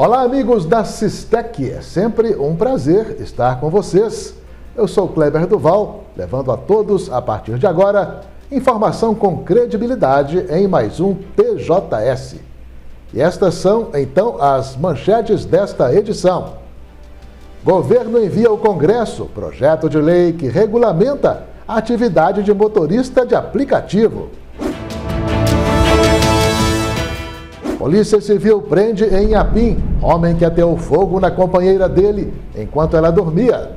Olá, amigos da Sistec, é sempre um prazer estar com vocês. Eu sou Kleber Duval, levando a todos, a partir de agora, informação com credibilidade em mais um TJS. E estas são, então, as manchetes desta edição. Governo envia ao Congresso projeto de lei que regulamenta a atividade de motorista de aplicativo. Polícia Civil prende em Inhapim homem que ateou fogo na companheira dele enquanto ela dormia.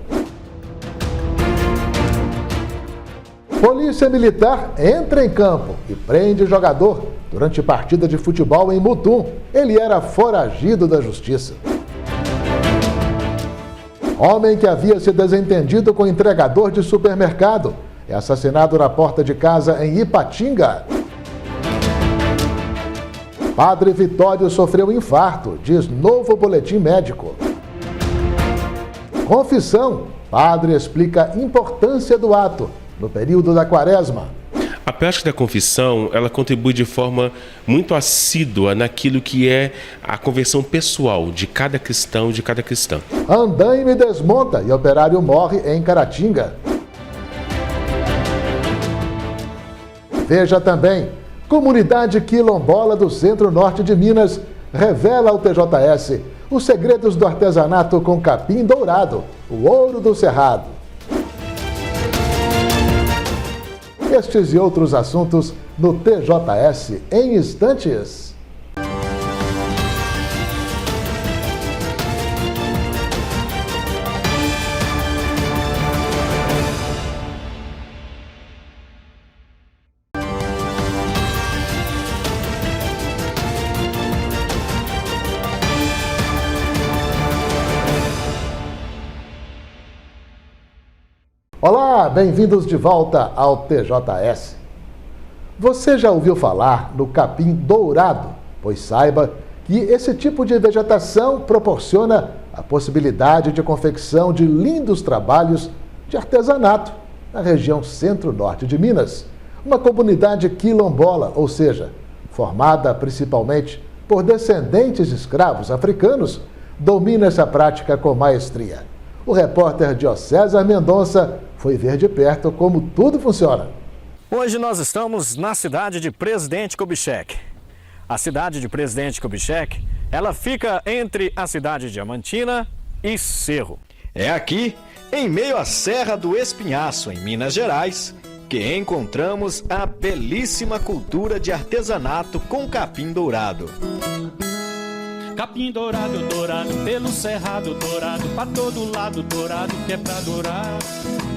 Polícia Militar entra em campo e prende jogador durante partida de futebol em Mutum. Ele era foragido da justiça. Homem que havia se desentendido com entregador de supermercado é assassinado na porta de casa em Ipatinga. Padre Vitório sofreu infarto, diz novo boletim médico. Confissão. Padre explica a importância do ato no período da quaresma. A prática da confissão, ela contribui de forma muito assídua naquilo que é a conversão pessoal de cada cristão e de cada cristã. Andaime desmonta e operário morre em Caratinga. Veja também. Comunidade quilombola do centro-norte de Minas revela ao TJS os segredos do artesanato com capim dourado, o ouro do cerrado. Estes e outros assuntos no TJS em instantes. Olá, bem-vindos de volta ao TJS. Você já ouviu falar no capim dourado? Pois saiba que esse tipo de vegetação proporciona a possibilidade de confecção de lindos trabalhos de artesanato na região centro-norte de Minas. Uma comunidade quilombola, ou seja, formada principalmente por descendentes de escravos africanos, domina essa prática com maestria. O repórter Diocésar Mendonça foi ver de perto como tudo funciona. Hoje nós estamos na cidade de Presidente Kubitschek. A cidade de Presidente Kubitschek, ela fica entre a cidade de Diamantina e Cerro. É aqui, em meio à Serra do Espinhaço, em Minas Gerais, que encontramos a belíssima cultura de artesanato com capim dourado. Capim dourado, dourado, pelo cerrado, dourado, pra todo lado, dourado, que é pra dourar.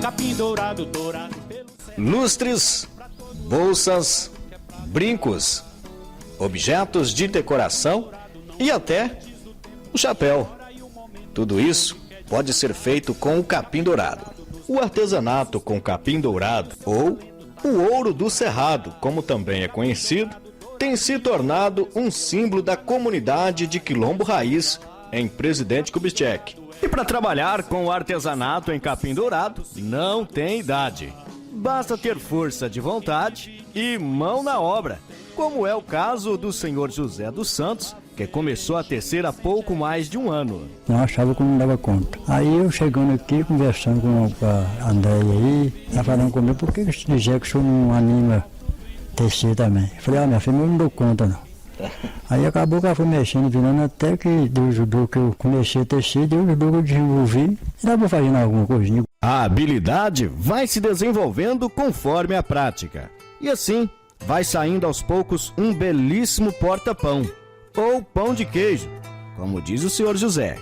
Capim dourado, dourado, pelo cerrado. Lustres, bolsas, brincos, objetos de decoração e até o chapéu. Tudo isso pode ser feito com o capim dourado. O artesanato com capim dourado, ou o ouro do cerrado, como também é conhecido, tem se tornado um símbolo da comunidade de Quilombo Raiz em Presidente Kubitschek. E para trabalhar com o artesanato em capim dourado, não tem idade. Basta ter força de vontade e mão na obra, como é o caso do senhor José dos Santos, que começou a tecer há pouco mais de um ano. Eu achava que não dava conta. Aí eu chegando aqui, conversando com a Andréia aí, ela falando comigo, por que esse dizer que o senhor não anima tecer também? Eu falei, minha filha, eu não dou conta não. Aí acabou que ela foi mexendo, virando, até que Deus ajudou que eu comecei a tecer, Deus ajudou que eu desenvolvi, e dava fazendo alguma coisinha. A habilidade vai se desenvolvendo conforme a prática. E assim, vai saindo aos poucos um belíssimo porta-pão, ou pão de queijo, como diz o senhor José.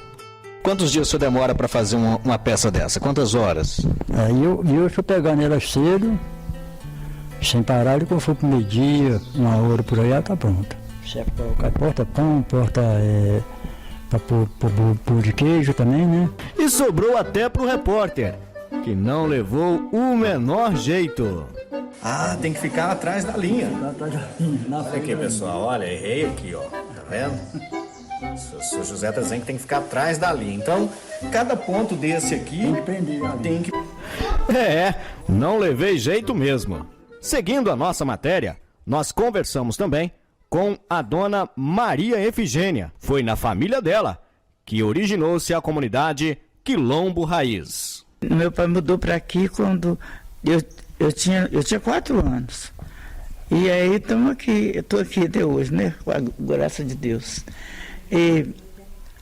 Quantos dias o senhor demora para fazer uma peça dessa? Quantas horas? Aí eu estou pegando ela cedo, sem parar, e quando for pro meio-dia, uma hora por aí, ela tá pronta. Chefe colocar porta-pão, para pôr de queijo também, né? E sobrou até pro repórter, que não levou o menor jeito. Ah, tem que ficar atrás da linha. Olha aqui, pessoal, olha, errei aqui, ó, tá vendo? O seu José tá dizendo que tem que ficar atrás da linha. Então, cada ponto desse aqui tem que... Não levei jeito mesmo. Seguindo a nossa matéria, nós conversamos também com a dona Maria Efigênia. Foi na família dela que originou-se a comunidade Quilombo Raiz. Meu pai mudou para aqui quando eu tinha 4 anos. E aí eu estou aqui até hoje, né? Com a graça de Deus. E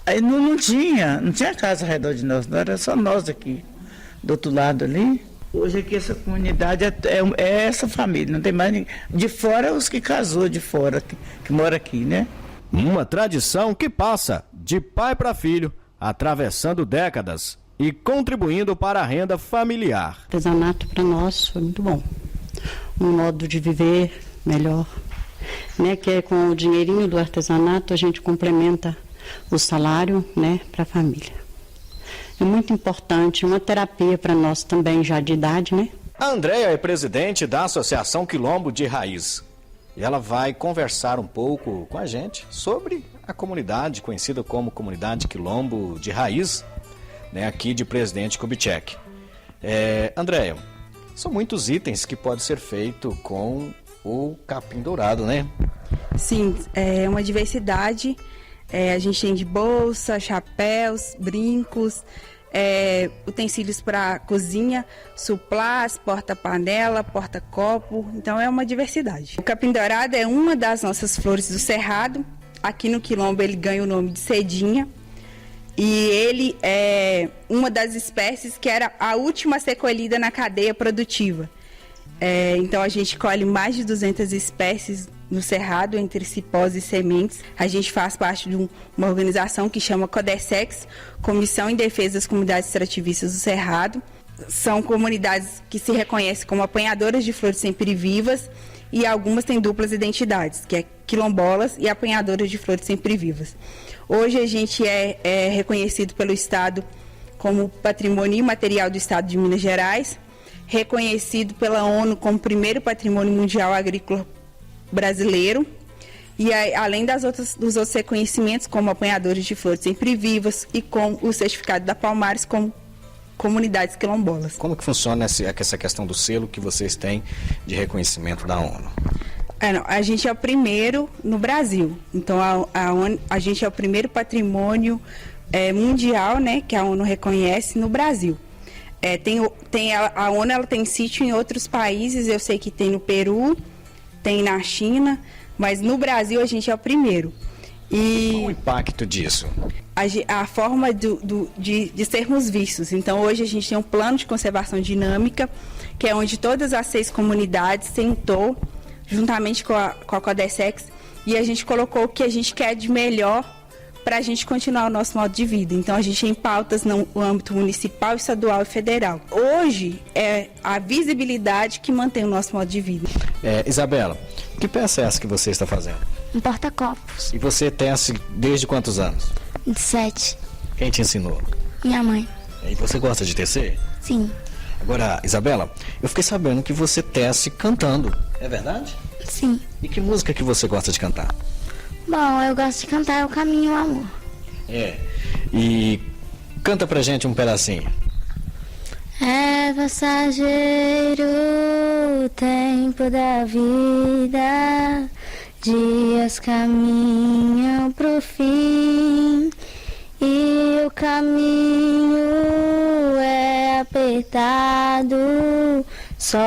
aí não tinha casa ao redor de nós, não era só nós aqui, do outro lado ali. Hoje aqui essa comunidade é essa família, não tem mais ninguém. De fora os que casou de fora, que mora aqui, né? Uma tradição que passa de pai para filho, atravessando décadas e contribuindo para a renda familiar. O artesanato para nós foi muito bom. Um modo de viver melhor, né? Que é com o dinheirinho do artesanato a gente complementa o salário, né, para a família. É muito importante, uma terapia para nós também já de idade, né? A Andréia é presidente da Associação Quilombo de Raiz. E ela vai conversar um pouco com a gente sobre a comunidade conhecida como Comunidade Quilombo de Raiz, né, aqui de Presidente Kubitschek. Andréia, são muitos itens que pode ser feito com o capim dourado, né? Sim, é uma diversidade. A gente tem de bolsa, chapéus, brincos, utensílios para cozinha, suplás, porta-panela, porta-copo. Então é uma diversidade. O capim dourado é uma das nossas flores do cerrado. Aqui no Quilombo ele ganha o nome de cedinha. E ele é uma das espécies que era a última a ser colhida na cadeia produtiva. Então a gente colhe mais de 200 espécies no cerrado, entre cipós e sementes. A gente faz parte de uma organização que chama CODESEX, Comissão em Defesa das Comunidades Extrativistas do Cerrado. São comunidades que se reconhecem como apanhadoras de flores sempre vivas e algumas têm duplas identidades, que é quilombolas e apanhadoras de flores sempre vivas. Hoje a gente é reconhecido pelo Estado como Patrimônio Imaterial do Estado de Minas Gerais, reconhecido pela ONU como primeiro Patrimônio Mundial Agrícola Brasileiro, e além dos outros reconhecimentos como apanhadores de flores sempre vivas e com o certificado da Palmares como comunidades quilombolas. Como que funciona essa questão do selo que vocês têm de reconhecimento da ONU? A gente é o primeiro no Brasil, então a gente é o primeiro patrimônio mundial, né, que a ONU reconhece no Brasil. A ONU ela tem sítio em outros países, eu sei que tem no Peru, tem na China, mas no Brasil a gente é o primeiro. E qual o impacto disso? A forma de sermos vistos. Então hoje a gente tem um plano de conservação dinâmica, que é onde todas as 6 comunidades sentou, juntamente com a CODESEX, e a gente colocou o que a gente quer de melhor para a gente continuar o nosso modo de vida. Então a gente tem pautas no âmbito municipal, estadual e federal. Hoje é a visibilidade que mantém o nosso modo de vida. Isabela, que peça é essa que você está fazendo? Um porta-copos. E você tece desde quantos anos? 7. Quem te ensinou? Minha mãe. E você gosta de tecer? Sim. Agora, Isabela, eu fiquei sabendo que você tece cantando. É verdade? Sim. E que música que você gosta de cantar? Bom, eu gosto de cantar O Caminho e o Amor. E canta pra gente um pedacinho. É passageiro o tempo da vida, dias caminham pro fim, e o caminho é apertado, só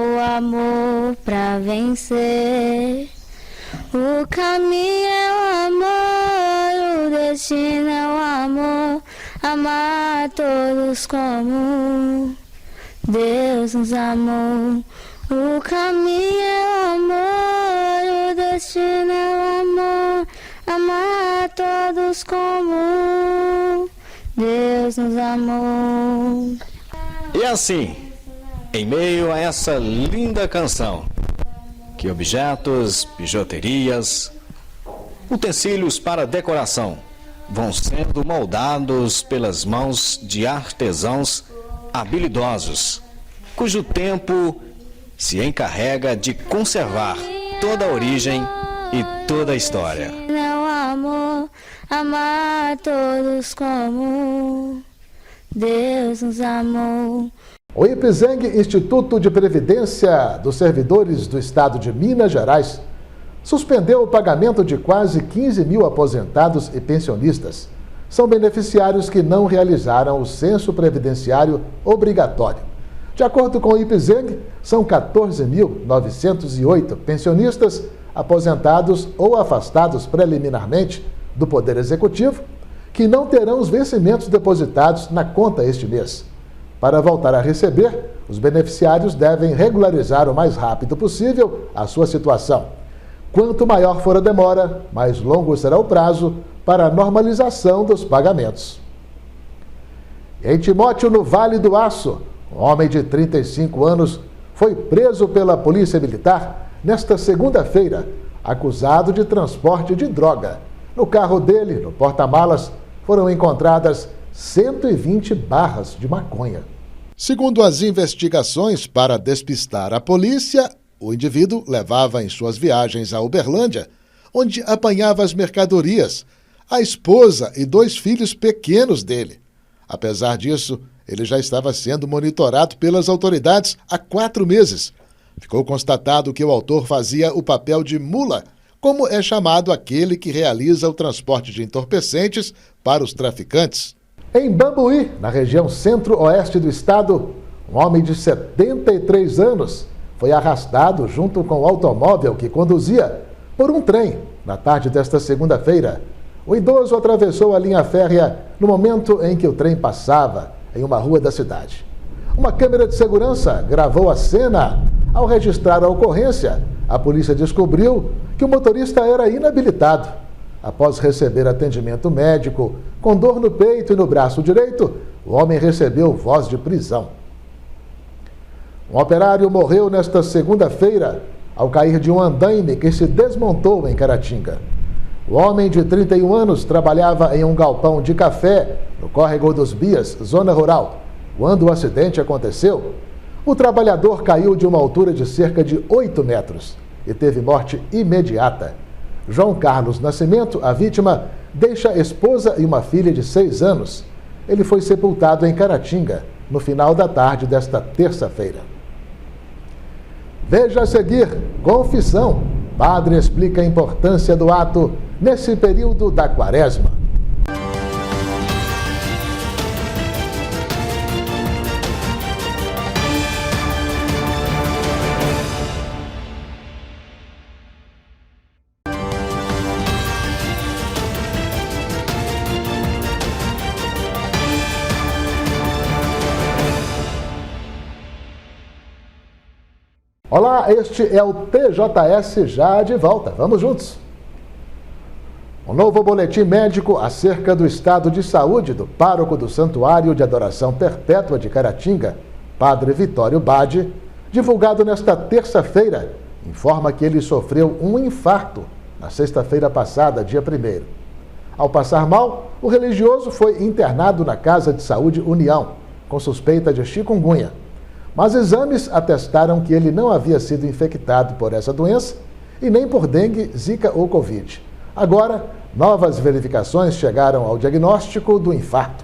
o amor pra vencer. O caminho é o amor, o destino é o amor, amar todos como Deus nos amou. O caminho é o amor, o destino é o amor, amar todos como Deus nos amou. E assim, em meio a essa linda canção, que objetos, bijuterias, utensílios para decoração vão sendo moldados pelas mãos de artesãos habilidosos, cujo tempo se encarrega de conservar toda a origem e toda a história. Meu amor, amar todos como Deus nos amou. O IPZENG, Instituto de Previdência dos Servidores do Estado de Minas Gerais, suspendeu o pagamento de quase 15 mil aposentados e pensionistas. São beneficiários que não realizaram o censo previdenciário obrigatório. De acordo com o IPZENG, são 14.908 pensionistas aposentados ou afastados preliminarmente do Poder Executivo que não terão os vencimentos depositados na conta este mês. Para voltar a receber, os beneficiários devem regularizar o mais rápido possível a sua situação. Quanto maior for a demora, mais longo será o prazo para a normalização dos pagamentos. Em Timóteo, no Vale do Aço, um homem de 35 anos foi preso pela Polícia Militar nesta segunda-feira, acusado de transporte de droga. No carro dele, no porta-malas, foram encontradas 120 barras de maconha. Segundo as investigações, para despistar a polícia, o indivíduo levava em suas viagens a Uberlândia, onde apanhava as mercadorias, a esposa e 2 filhos pequenos dele. Apesar disso, ele já estava sendo monitorado pelas autoridades há 4 meses. Ficou constatado que o autor fazia o papel de mula, como é chamado aquele que realiza o transporte de entorpecentes para os traficantes. Em Bambuí, na região centro-oeste do estado, um homem de 73 anos foi arrastado junto com o automóvel que conduzia por um trem na tarde desta segunda-feira. O idoso atravessou a linha férrea no momento em que o trem passava em uma rua da cidade. Uma câmera de segurança gravou a cena. Ao registrar a ocorrência, a polícia descobriu que o motorista era inabilitado. Após receber atendimento médico, com dor no peito e no braço direito, o homem recebeu voz de prisão. Um operário morreu nesta segunda-feira ao cair de um andaime que se desmontou em Caratinga. O homem de 31 anos trabalhava em um galpão de café no Córrego dos Bias, zona rural. Quando o acidente aconteceu, o trabalhador caiu de uma altura de cerca de 8 metros e teve morte imediata. João Carlos Nascimento, a vítima, deixa esposa e uma filha de 6 anos. Ele foi sepultado em Caratinga no final da tarde desta terça-feira. Veja a seguir, confissão. Padre explica a importância do ato nesse período da Quaresma. Olá, este é o TJS já de volta. Vamos juntos. Um novo boletim médico acerca do estado de saúde do pároco do Santuário de Adoração Perpétua de Caratinga, Padre Vitório Bade, divulgado nesta terça-feira, informa que ele sofreu um infarto na sexta-feira passada, dia 1º. Ao passar mal, o religioso foi internado na Casa de Saúde União, com suspeita de chikungunya. Mas exames atestaram que ele não havia sido infectado por essa doença e nem por dengue, zika ou covid. Agora, novas verificações chegaram ao diagnóstico do infarto.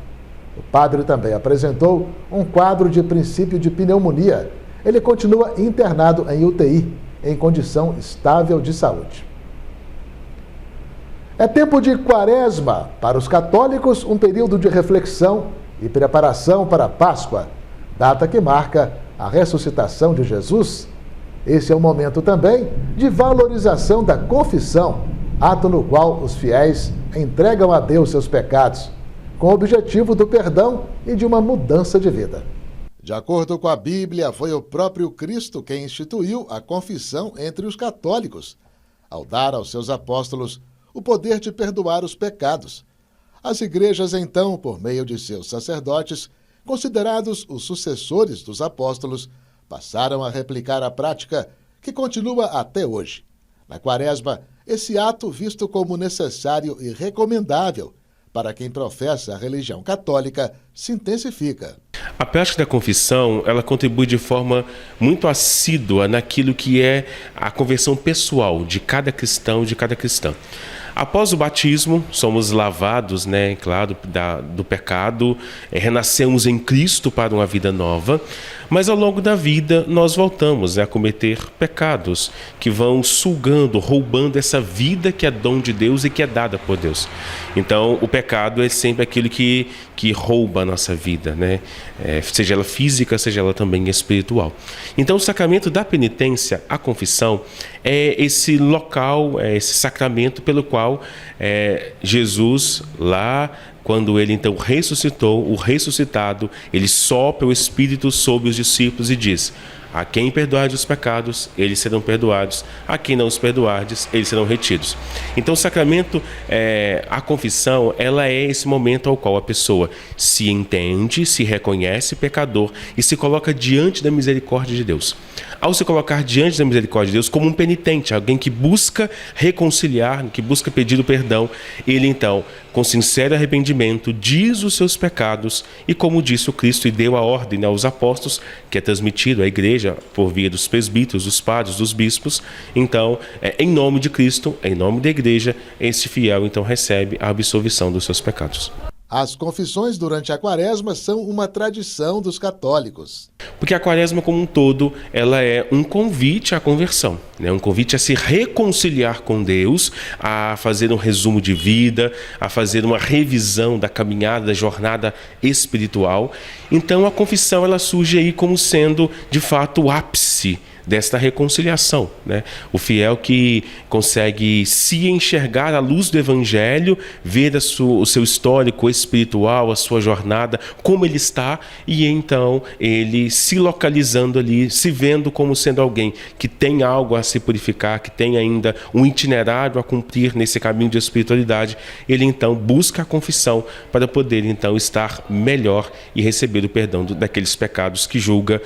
O padre também apresentou um quadro de princípio de pneumonia. Ele continua internado em UTI, em condição estável de saúde. É tempo de Quaresma. Para os católicos, um período de reflexão e preparação para a Páscoa, data que marca a ressuscitação de Jesus. Esse é o momento também de valorização da confissão, ato no qual os fiéis entregam a Deus seus pecados, com o objetivo do perdão e de uma mudança de vida. De acordo com a Bíblia, foi o próprio Cristo quem instituiu a confissão entre os católicos, ao dar aos seus apóstolos o poder de perdoar os pecados. As igrejas, então, por meio de seus sacerdotes, considerados os sucessores dos apóstolos, passaram a replicar a prática que continua até hoje. Na Quaresma, esse ato visto como necessário e recomendável para quem professa a religião católica se intensifica. A prática da confissão, ela contribui de forma muito assídua naquilo que é a conversão pessoal de cada cristão e de cada cristã. Após o batismo, somos lavados, claro, do pecado, renascemos em Cristo para uma vida nova, Mas ao longo da vida nós voltamos a cometer pecados que vão sugando, roubando essa vida que é dom de Deus e que é dada por Deus. Então o pecado é sempre aquilo que rouba a nossa vida, né? Seja ela física, seja ela também espiritual. Então o sacramento da penitência, a confissão, é esse local, é esse sacramento pelo qual Jesus lá, quando ele então ressuscitou, o ressuscitado, ele sopra o Espírito sobre os discípulos e diz: a quem perdoardes os pecados, eles serão perdoados. A quem não os perdoardes, eles serão retidos. Então o sacramento, a confissão, ela é esse momento ao qual a pessoa se entende, se reconhece pecador e se coloca diante da misericórdia de Deus. Ao se colocar diante da misericórdia de Deus como um penitente, alguém que busca reconciliar, que busca pedir o perdão, ele então, com sincero arrependimento, diz os seus pecados e, como disse o Cristo e deu a ordem aos apóstolos, que é transmitido à igreja por via dos presbíteros, dos padres, dos bispos, então, em nome de Cristo, em nome da igreja, esse fiel então recebe a absolvição dos seus pecados. As confissões durante a Quaresma são uma tradição dos católicos. Porque a Quaresma como um todo, ela é um convite à conversão, né? Um convite a se reconciliar com Deus, a fazer um resumo de vida, a fazer uma revisão da caminhada, da jornada espiritual. Então a confissão ela surge aí como sendo, de fato, o ápice desta reconciliação, né? O fiel que consegue se enxergar à luz do Evangelho, ver o seu histórico espiritual, a sua jornada, como ele está, e então ele se localizando ali, se vendo como sendo alguém que tem algo a se purificar, que tem ainda um itinerário a cumprir nesse caminho de espiritualidade, ele então busca a confissão para poder então estar melhor e receber o perdão daqueles pecados que julga,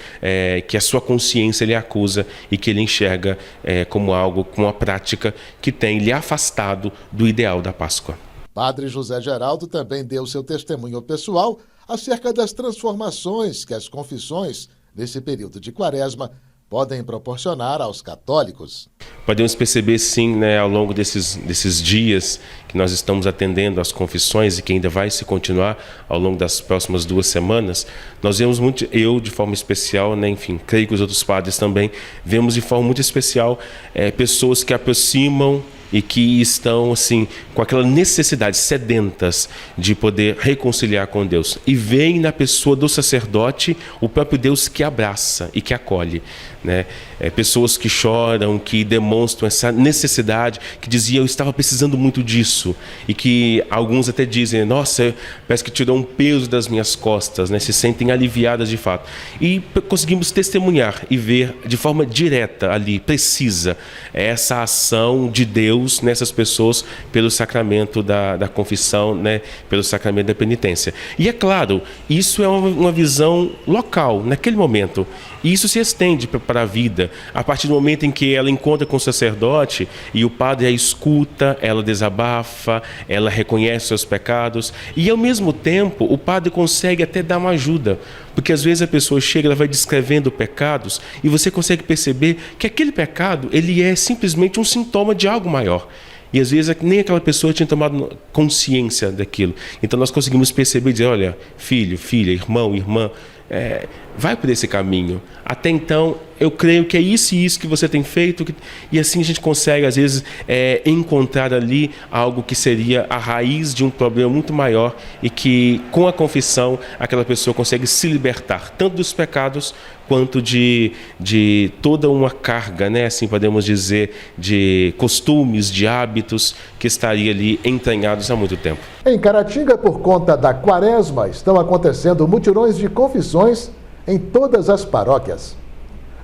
que a sua consciência lhe acusa e que ele enxerga como algo, como uma prática que tem lhe afastado do ideal da Páscoa. Padre José Geraldo também deu seu testemunho pessoal acerca das transformações que as confissões, nesse período de Quaresma, podem proporcionar aos católicos. Podemos perceber sim, né, ao longo desses dias que nós estamos atendendo às confissões e que ainda vai se continuar ao longo das próximas 2 semanas, nós vemos muito, eu de forma especial, né, enfim, creio que os outros padres também, vemos de forma muito especial pessoas que aproximam e que estão assim com aquela necessidade, sedentas de poder reconciliar com Deus. E veem na pessoa do sacerdote o próprio Deus que abraça e que acolhe, né? Pessoas que choram, que demonstram essa necessidade, que diziam: eu estava precisando muito disso. E que alguns até dizem: nossa, parece que tirou um peso das minhas costas, né? Se sentem aliviadas de fato. E conseguimos testemunhar e ver de forma direta ali, precisa, essa ação de Deus nessas pessoas pelo sacramento da confissão, né? Pelo sacramento da penitência. E é claro, isso é uma visão local, naquele momento. E isso se estende para a vida. A partir do momento em que ela encontra com o sacerdote e o padre a escuta, ela desabafa, ela reconhece seus pecados e, ao mesmo tempo, o padre consegue até dar uma ajuda. Porque às vezes a pessoa chega, ela vai descrevendo pecados e você consegue perceber que aquele pecado ele é simplesmente um sintoma de algo maior. E às vezes nem aquela pessoa tinha tomado consciência daquilo. Então nós conseguimos perceber e dizer: olha, filho, filha, irmão, irmã, vai por esse caminho. Até então, eu creio que é isso e isso que você tem feito. E assim a gente consegue, às vezes, encontrar ali algo que seria a raiz de um problema muito maior e que, com a confissão, aquela pessoa consegue se libertar, tanto dos pecados quanto de toda uma carga, né? Assim podemos dizer, de costumes, de hábitos que estaria ali entranhados há muito tempo. Em Caratinga, por conta da Quaresma, estão acontecendo mutirões de confissões em todas as paróquias.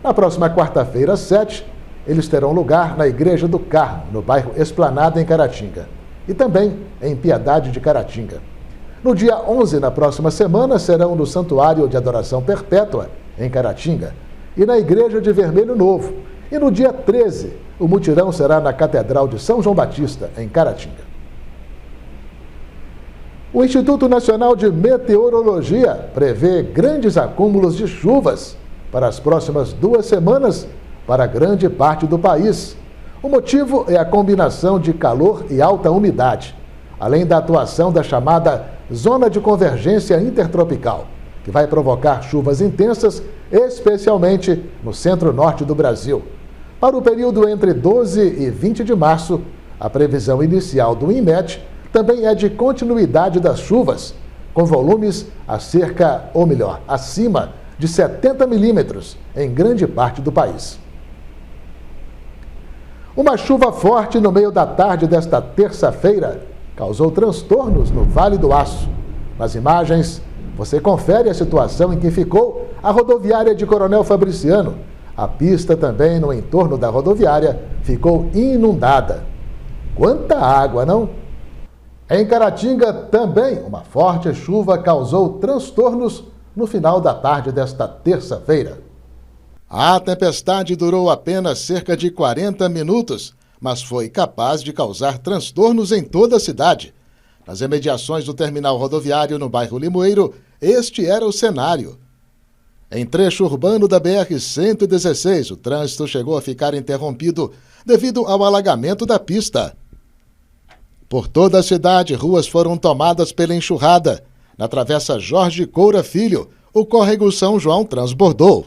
Na próxima quarta-feira, 7, eles terão lugar na Igreja do Carmo, no bairro Esplanada, em Caratinga, e também em Piedade de Caratinga. No dia 11, na próxima semana, serão no Santuário de Adoração Perpétua, em Caratinga, e na Igreja de Vermelho Novo. E no dia 13, o mutirão será na Catedral de São João Batista, em Caratinga. O Instituto Nacional de Meteorologia prevê grandes acúmulos de chuvas para as próximas 2 semanas para grande parte do país. O motivo é a combinação de calor e alta umidade, além da atuação da chamada Zona de Convergência Intertropical, que vai provocar chuvas intensas especialmente no centro-norte do Brasil. Para o período entre 12 e 20 de março, a previsão inicial do INMET também é de continuidade das chuvas, com volumes acima de 70 milímetros em grande parte do país. Uma chuva forte no meio da tarde desta terça-feira causou transtornos no Vale do Aço. Nas imagens, você confere a situação em que ficou a rodoviária de Coronel Fabriciano. A pista também no entorno da rodoviária ficou inundada. Quanta água, não? Em Caratinga, também, uma forte chuva causou transtornos no final da tarde desta terça-feira. A tempestade durou apenas cerca de 40 minutos, mas foi capaz de causar transtornos em toda a cidade. Nas imediações do terminal rodoviário no bairro Limoeiro, este era o cenário. Em trecho urbano da BR-116, o trânsito chegou a ficar interrompido devido ao alagamento da pista. Por toda a cidade, ruas foram tomadas pela enxurrada. Na travessa Jorge Coura Filho, o córrego São João transbordou.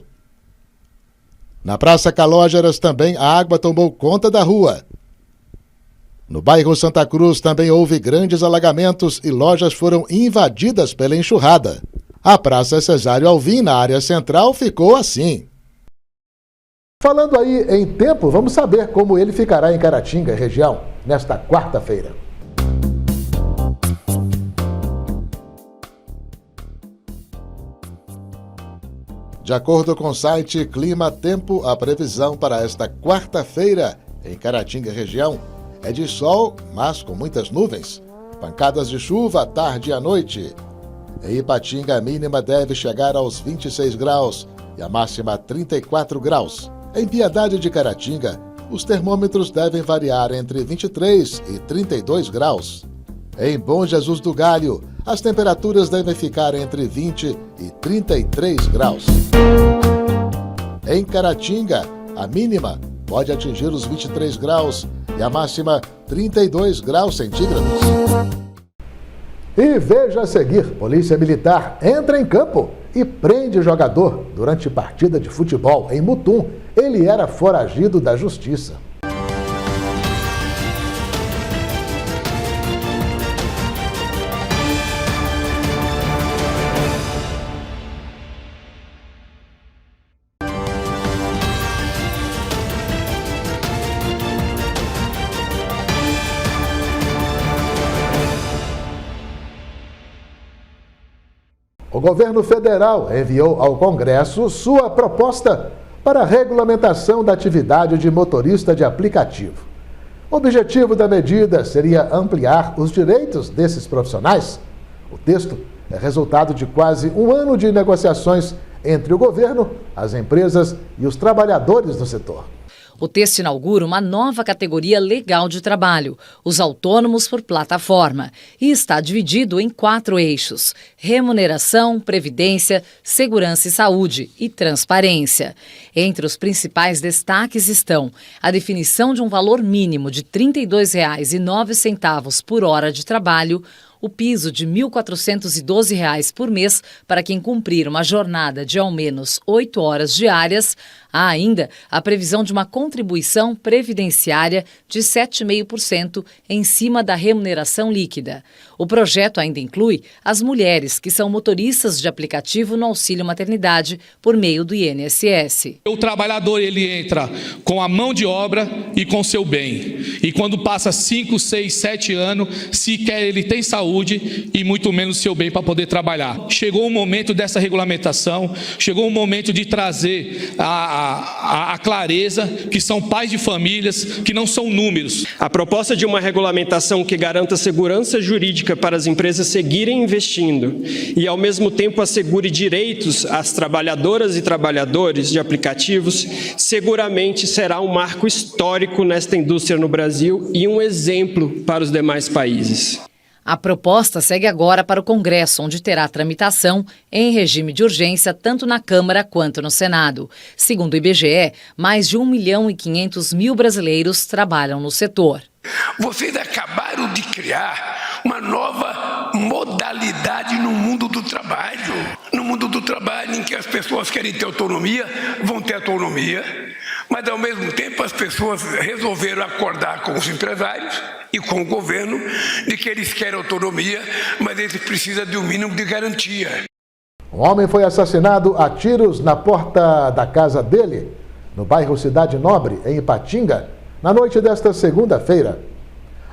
Na Praça Calógeras também a água tomou conta da rua. No bairro Santa Cruz também houve grandes alagamentos e lojas foram invadidas pela enxurrada. A Praça Cesário Alvim, na área central, ficou assim. Falando aí em tempo, vamos saber como ele ficará em Caratinga, região, nesta quarta-feira. De acordo com o site Clima Tempo, a previsão para esta quarta-feira em Caratinga região é de sol, mas com muitas nuvens. Pancadas de chuva à tarde e à noite. Em Ipatinga, a mínima deve chegar aos 26 graus e a máxima a 34 graus. Em Piedade de Caratinga, os termômetros devem variar entre 23 e 32 graus. Em Bom Jesus do Galho, as temperaturas devem ficar entre 20 e 33 graus. Em Caratinga, a mínima pode atingir os 23 graus e a máxima 32 graus centígrados. E veja a seguir, Polícia Militar entra em campo e prende jogador durante partida de futebol em Mutum. Ele era foragido da Justiça. O governo federal enviou ao Congresso sua proposta para a regulamentação da atividade de motorista de aplicativo. O objetivo da medida seria ampliar os direitos desses profissionais. O texto é resultado de quase um ano de negociações entre o governo, as empresas e os trabalhadores do setor. O texto inaugura uma nova categoria legal de trabalho, os autônomos por plataforma, e está dividido em 4 eixos: remuneração, previdência, segurança e saúde e transparência. Entre os principais destaques estão a definição de um valor mínimo de R$ 32,09 por hora de trabalho, o piso de R$ 1.412 por mês para quem cumprir uma jornada de ao menos 8 horas diárias. Há ainda a previsão de uma contribuição previdenciária de 7,5% em cima da remuneração líquida. O projeto ainda inclui as mulheres que são motoristas de aplicativo no auxílio maternidade por meio do INSS. O trabalhador ele entra com a mão de obra e com seu bem. E quando passa 5, 6, 7 anos, sequer ele tem saúde e muito menos seu bem para poder trabalhar. Chegou o momento dessa regulamentação, chegou o momento de trazer a clareza que são pais de famílias, que não são números. A proposta de uma regulamentação que garanta segurança jurídica para as empresas seguirem investindo e, ao mesmo tempo, assegure direitos às trabalhadoras e trabalhadores de aplicativos, seguramente será um marco histórico nesta indústria no Brasil e um exemplo para os demais países. A proposta segue agora para o Congresso, onde terá tramitação em regime de urgência tanto na Câmara quanto no Senado. Segundo o IBGE, mais de 1.500.000 brasileiros trabalham no setor. Vocês acabaram de criar uma nova modalidade no mundo do trabalho. No mundo do trabalho em que as pessoas querem ter autonomia, vão ter autonomia, mas ao mesmo tempo as pessoas resolveram acordar com os empresários e com o governo de que eles querem autonomia, mas eles precisam de um mínimo de garantia. Um homem foi assassinado a tiros na porta da casa dele, no bairro Cidade Nobre, em Ipatinga, na noite desta segunda-feira.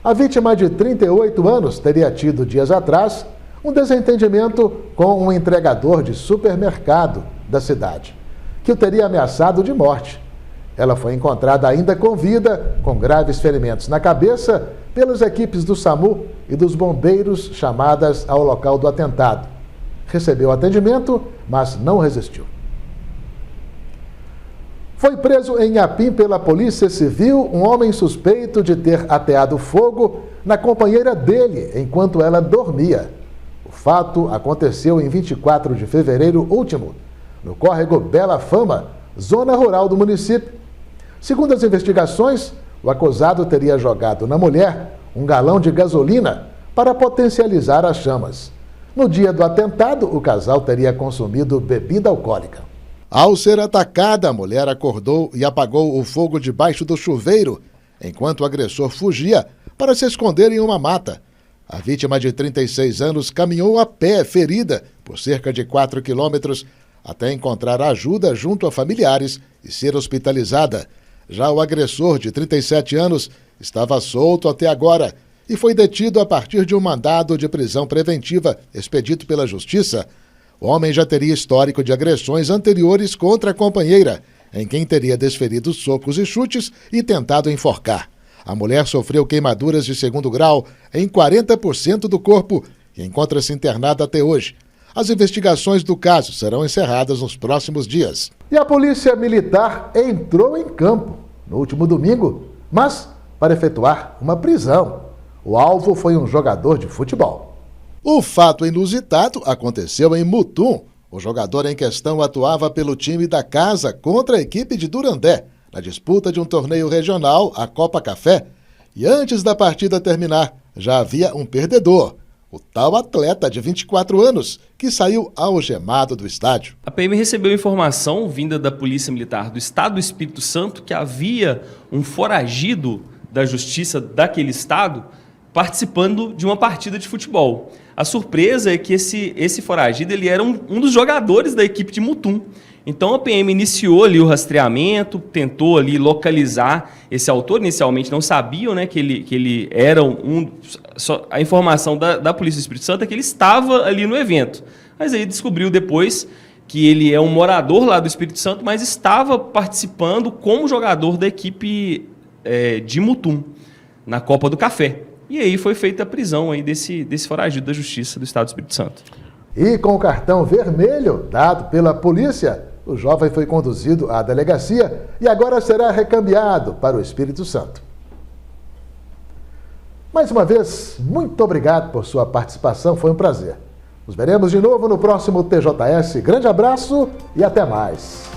A vítima, de 38 anos, teria tido dias atrás um desentendimento com um entregador de supermercado da cidade, que o teria ameaçado de morte. Ela foi encontrada ainda com vida, com graves ferimentos na cabeça, pelas equipes do SAMU e dos bombeiros chamadas ao local do atentado. Recebeu atendimento, mas não resistiu. Foi preso em Apim pela Polícia Civil um homem suspeito de ter ateado fogo na companheira dele enquanto ela dormia. O fato aconteceu em 24 de fevereiro último, no córrego Bela Fama, zona rural do município. Segundo as investigações, o acusado teria jogado na mulher um galão de gasolina para potencializar as chamas. No dia do atentado, o casal teria consumido bebida alcoólica. Ao ser atacada, a mulher acordou e apagou o fogo debaixo do chuveiro, enquanto o agressor fugia para se esconder em uma mata. A vítima, de 36 anos, caminhou a pé, ferida, por cerca de 4 quilômetros, até encontrar ajuda junto a familiares e ser hospitalizada. Já o agressor, de 37 anos, estava solto até agora e foi detido a partir de um mandado de prisão preventiva expedido pela Justiça. O homem já teria histórico de agressões anteriores contra a companheira, em quem teria desferido socos e chutes e tentado enforcar. A mulher sofreu queimaduras de 2º grau em 40% do corpo e encontra-se internada até hoje. As investigações do caso serão encerradas nos próximos dias. E a Polícia Militar entrou em campo no último domingo, mas para efetuar uma prisão. O alvo foi um jogador de futebol. O fato inusitado aconteceu em Mutum. O jogador em questão atuava pelo time da casa contra a equipe de Durandé, na disputa de um torneio regional, a Copa Café. E antes da partida terminar, já havia um perdedor, o tal atleta de 24 anos, que saiu algemado do estádio. A PM recebeu informação vinda da Polícia Militar do Estado do Espírito Santo que havia um foragido da Justiça daquele estado participando de uma partida de futebol. A surpresa é que esse foragido ele era um dos jogadores da equipe de Mutum. Então a PM iniciou ali o rastreamento, tentou ali localizar esse autor. Inicialmente não sabiam, né, que ele era a informação da Polícia do Espírito Santo é que ele estava ali no evento. Mas aí descobriu depois que ele é um morador lá do Espírito Santo, mas estava participando como jogador da equipe de Mutum, na Copa do Café. E aí foi feita a prisão aí desse foragido da Justiça do Estado do Espírito Santo. E com o cartão vermelho dado pela polícia, o jovem foi conduzido à delegacia e agora será recambiado para o Espírito Santo. Mais uma vez, muito obrigado por sua participação, foi um prazer. Nos veremos de novo no próximo TJS. Grande abraço e até mais.